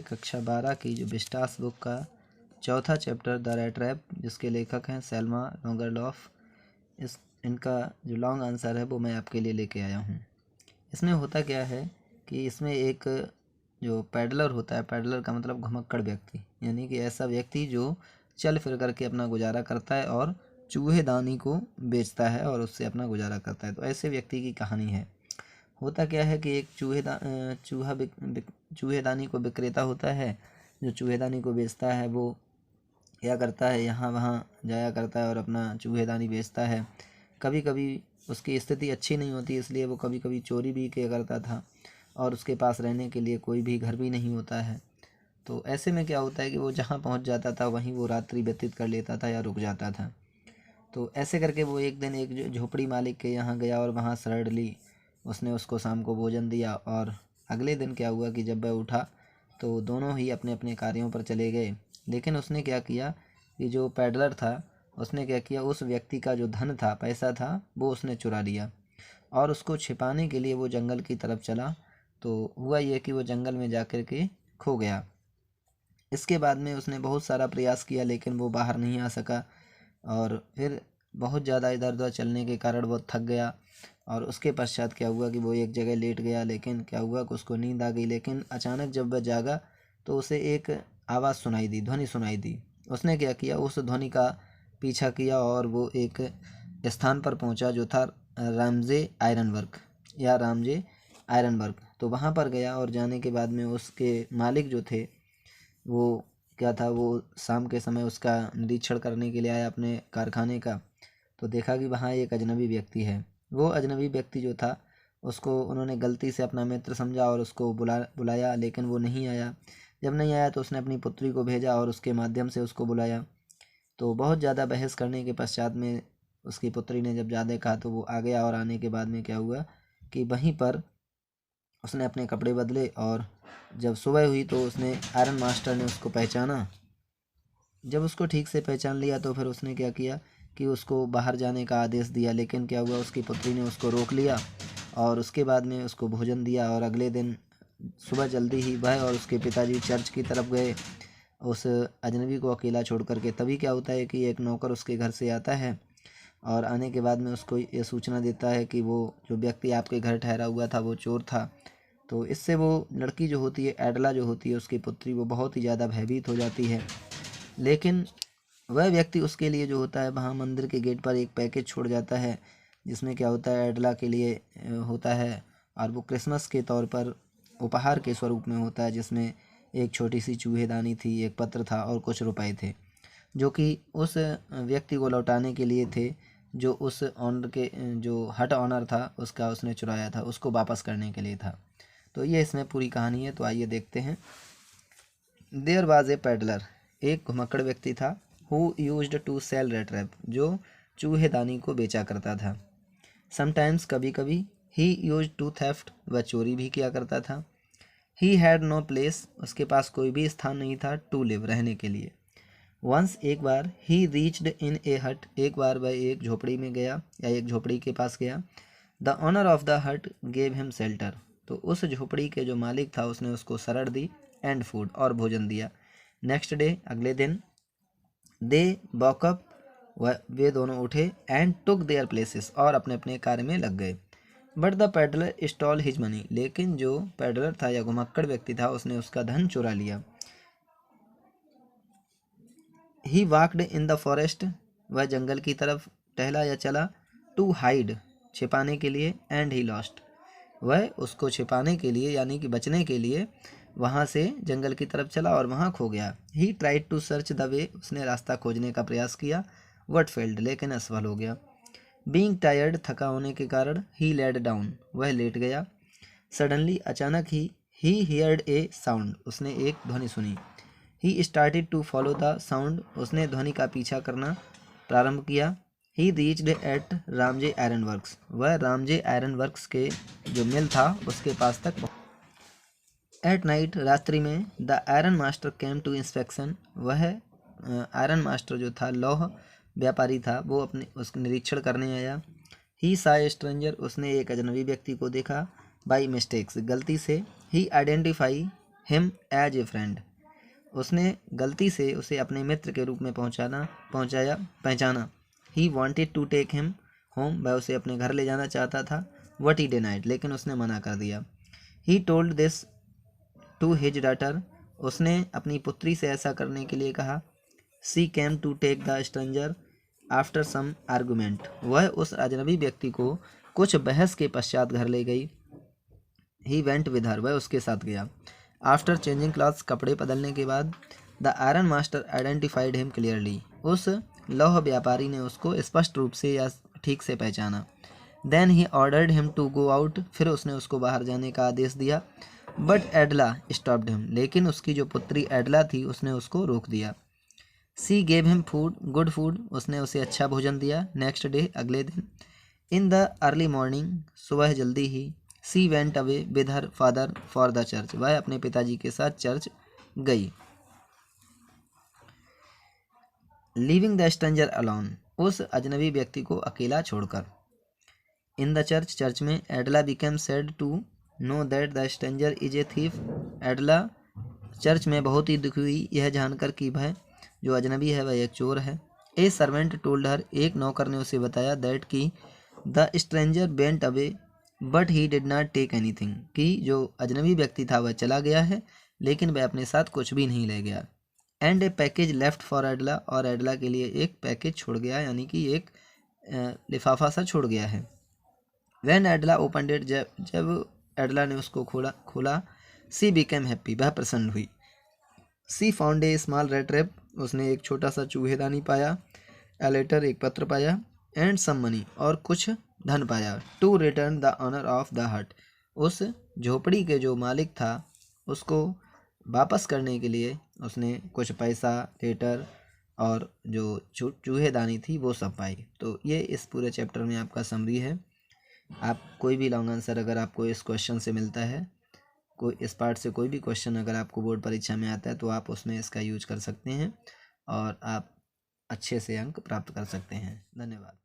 कक्षा 12 की जो बिस्टास बुक का चौथा चैप्टर द रैट ट्रैप, जिसके लेखक हैं सेल्मा लॉन्गरलॉफ, इनका जो लॉन्ग आंसर है वो मैं आपके लिए लेके आया हूँ। इसमें होता क्या है कि इसमें एक जो पैडलर होता है, पैडलर का मतलब घुमक्कड़ व्यक्ति, यानी कि ऐसा व्यक्ति जो चल फिर करके अपना गुजारा करता है और चूहेदानी को बेचता है और उससे अपना गुजारा करता है। तो ऐसे व्यक्ति की कहानी है। होता क्या है कि एक चूहेदानी को विक्रेता होता है। जो चूहेदानी को बेचता है वो क्या करता है, यहाँ वहाँ जाया करता है और अपना चूहेदानी बेचता है। कभी कभी उसकी स्थिति अच्छी नहीं होती, इसलिए वो कभी कभी चोरी भी किया करता था और उसके पास रहने के लिए कोई भी घर भी नहीं होता है। तो ऐसे में क्या होता है कि वो जहाँ पहुँच जाता था वहीं वो रात्रि व्यतीत कर लेता था या रुक जाता था। तो ऐसे करके वो एक दिन एक झोपड़ी मालिक के यहाँ गया और वहाँ शरण ली। उसने उसको शाम को भोजन दिया और अगले दिन क्या हुआ कि जब वह उठा तो दोनों ही अपने अपने कार्यों पर चले गए। लेकिन उसने क्या किया कि जो पैडलर था उसने क्या किया, उस व्यक्ति का जो धन था, पैसा था, वो उसने चुरा लिया और उसको छिपाने के लिए वो जंगल की तरफ चला। तो हुआ ये कि वो जंगल में जाकर के खो गया। इसके बाद में उसने बहुत सारा प्रयास किया लेकिन वो बाहर नहीं आ सका और फिर बहुत ज़्यादा इधर उधर चलने के कारण वो थक गया और उसके पश्चात क्या हुआ कि वो एक जगह लेट गया। लेकिन क्या हुआ कि उसको नींद आ गई। लेकिन अचानक जब वह जागा तो उसे एक आवाज़ सुनाई दी, ध्वनि सुनाई दी। उसने क्या किया, उस ध्वनि का पीछा किया और वो एक स्थान पर पहुंचा जो था रामजे आयरनवर्क या रामजे आयरनवर्क। तो वहाँ पर गया और जाने के बाद में उसके मालिक जो थे वो क्या था, वो शाम के समय उसका निरीक्षण करने के लिए आया अपने कारखाने का। तो देखा कि वहाँ एक अजनबी व्यक्ति है। वो अजनबी व्यक्ति जो था उसको उन्होंने गलती से अपना मित्र समझा और उसको बुलाया लेकिन वो नहीं आया। जब नहीं आया तो उसने अपनी पुत्री को भेजा और उसके माध्यम से उसको बुलाया। तो बहुत ज़्यादा बहस करने के पश्चात में उसकी पुत्री ने जब ज़्यादा कहा तो वो आ गया और आने के बाद में क्या हुआ कि वहीं पर उसने अपने कपड़े बदले और जब सुबह हुई तो उसने आयरन मास्टर ने उसको पहचाना। जब उसको ठीक से पहचान लिया तो फिर उसने क्या किया कि उसको बाहर जाने का आदेश दिया। लेकिन क्या हुआ, उसकी पुत्री ने उसको रोक लिया और उसके बाद में उसको भोजन दिया और अगले दिन सुबह जल्दी ही वह और उसके पिताजी चर्च की तरफ गए उस अजनबी को अकेला छोड़ करके। तभी क्या होता है कि एक नौकर उसके घर से आता है और आने के बाद में उसको ये सूचना देता है कि वो जो व्यक्ति आपके घर ठहरा हुआ था वो चोर था। तो इससे वो लड़की जो होती है, एडला जो होती है उसकी पुत्री, वो बहुत ही ज़्यादा भयभीत हो जाती है। लेकिन वह व्यक्ति उसके लिए जो होता है वहाँ मंदिर के गेट पर एक पैकेज छोड़ जाता है जिसमें क्या होता है एडला के लिए होता है और वो क्रिसमस के तौर पर उपहार के स्वरूप में होता है, जिसमें एक छोटी सी चूहेदानी थी, एक पत्र था और कुछ रुपए थे जो कि उस व्यक्ति को लौटाने के लिए थे जो उस ऑनर के जो हट ऑनर था उसका उसने चुराया था, उसको वापस करने के लिए था। तो ये इसमें पूरी कहानी है। तो आइए देखते हैं। देयर वाज ए पैडलर, एक घुमक्कड़ व्यक्ति था, who used to sell rat trap, जो चूहेदानी को बेचा करता था। समटाइम्स, कभी कभी, ही यूज टू थेफ्ट, वह चोरी भी किया करता था। ही हैड नो प्लेस, उसके पास कोई भी स्थान नहीं था, टू लिव, रहने के लिए। वंस, एक बार, ही रीच्ड इन ए हट, एक बार वह एक झोपड़ी में गया या एक झोपड़ी के पास गया। द ऑनर ऑफ द हट गेव हिम शेल्टर, तो उस झोपड़ी के जो मालिक था उसने उसको शरण दी, एंड फूड, और भोजन दिया। नेक्स्ट डे, अगले दिन, दे वॉकअप, वे दोनों उठे, एंड टुक देयर प्लेसेस, और अपने अपने कार्य में लग गए। But the peddler stall his money, लेकिन जो पेडलर था या घुमक्कड़ व्यक्ति था उसने उसका धन चुरा लिया। He walked in the forest, वह जंगल की तरफ टहला या चला, टू हाइड, छिपाने के लिए, एंड ही लॉस्ट, वह उसको छिपाने के लिए यानी कि बचने के लिए वहाँ से जंगल की तरफ चला और वहाँ खो गया। He tried to search the way, उसने रास्ता खोजने का प्रयास किया, बट फेल्ड, लेकिन असफल हो गया। बीइंग टायर्ड, थका होने के कारण, ही लेड डाउन, वह लेट गया। सडनली, अचानक ही हियर्ड ए साउंड, उसने एक ध्वनि सुनी। He started to follow the sound, उसने ध्वनि का पीछा करना प्रारंभ किया। He reached at Ramsay Iron Works, वह रामजे आयरन वर्क्स के जो मिल था उसके पास तक। एट नाइट, रात्रि में, the iron master came to inspection, वह आयरन मास्टर जो था, लौह व्यापारी था, वो अपने उसका निरीक्षण करने आया। ही सा ए स्ट्रेंजर, उसने एक अजनबी व्यक्ति को देखा। बाई मिस्टेक्स, गलती से। He identify him as a friend, उसने गलती से उसे अपने मित्र के रूप में पहचाना। He wanted to take him home, वह उसे अपने घर ले जाना चाहता था। वट ही डिनाइड, लेकिन उसने मना कर दिया। He told this to his daughter, उसने अपनी पुत्री से ऐसा करने के लिए कहा। She came to take the stranger after some argument, वह उस अजनबी व्यक्ति को कुछ बहस के पश्चात घर ले गई। ही वेंट विद हर, वह उसके साथ गया। आफ्टर चेंजिंग क्लॉथ्स, कपड़े बदलने के बाद। The iron master identified him clearly, उस लौह व्यापारी ने उसको स्पष्ट रूप से या ठीक से पहचाना। Then he ordered him to go out, फिर उसने उसको बाहर जाने का आदेश दिया। बट एडला स्टॉप्ड हिम, लेकिन उसकी जो पुत्री एडला थी उसने उसको रोक दिया। सी gave him food, good food, उसने उसे अच्छा भोजन दिया। नेक्स्ट डे, अगले दिन। इन द अर्ली मॉर्निंग, सुबह जल्दी ही। She went away with her father for the church, वह अपने पिताजी के साथ चर्च गई। लीविंग द स्ट्रेंजर अलोन, उस अजनबी व्यक्ति को अकेला छोड़कर। इन द चर्च, चर्च में। Edla became sad to know that the stranger is a thief, Edla church में बहुत ही दुखी हुई यह जानकर कि वह जो अजनबी है वह एक चोर है। ए सर्वेंट टोल्ड हर, एक नौकर ने उसे बताया। दैट कि the stranger went away but he did not take anything, कि जो अजनबी व्यक्ति था वह चला गया है लेकिन वह अपने साथ कुछ भी नहीं ले गया। And a package left for Edla, और एडला के लिए एक पैकेज छोड़ गया, यानी कि एक लिफाफा सा छोड़ गया है। वैन एडला ओपन इट, जब एडला ने उसको खोला। सी बिकेम हैप्पी, वह प्रसन्न हुई। She found a small red trap, उसने एक छोटा सा चूहेदानी पाया। ए लेटर, एक पत्र पाया। एंड सम मनी, और कुछ धन पाया। To return the owner of the hut, उस झोपड़ी के जो मालिक था उसको वापस करने के लिए उसने कुछ पैसा, लेटर और जो चूहेदानी थी वो सब पाई। तो ये इस पूरे चैप्टर में आपका समरी है। आप कोई भी लॉन्ग आंसर अगर आपको इस क्वेश्चन से मिलता है, कोई इस पार्ट से कोई भी क्वेश्चन अगर आपको बोर्ड परीक्षा में आता है तो आप उसमें इसका यूज कर सकते हैं और आप अच्छे से अंक प्राप्त कर सकते हैं। धन्यवाद।